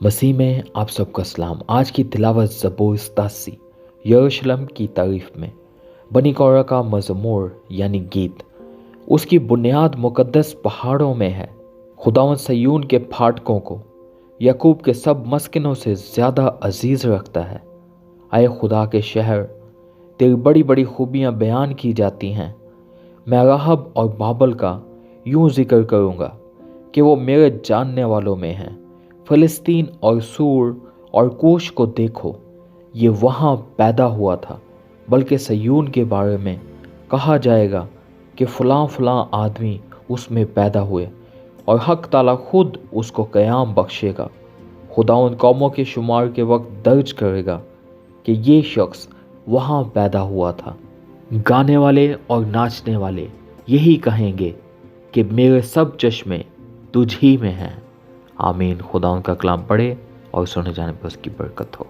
मसीह में आप सबका सलाम। आज की तिलावत ज़बूर 87 यरूशलेम की तारीफ में बनी कौरा का मज़मूर यानी गीत। उसकी बुनियाद मुकद्दस पहाड़ों में है। खुदावंद सयून के फाटकों को याकूब के सब मस्किनों से ज़्यादा अजीज़ रखता है। आए खुदा के शहर, तेरी बड़ी बड़ी खूबियाँ बयान की जाती हैं। मैं राहब और बाबल का यूं जिक्र करूँगा कि वो मेरे जानने वालों में हैं। फ़लस्तीन और सूर और कूश को देखो, ये वहाँ पैदा हुआ था। बल्कि सयून के बारे में कहा जाएगा कि फ़लाँ फ़लाँ आदमी उसमें पैदा हुए और हक ताला खुद उसको क़याम बख्शेगा। खुदावंद कौमों के शुमार के वक्त दर्ज करेगा कि ये शख्स वहाँ पैदा हुआ था। गाने वाले और नाचने वाले यही कहेंगे कि मेरे सब चश्मे तुझ ही में हैं। आमीन। खुदा उनका कलाम पढ़े और सुने जाने पर उसकी बरकत हो।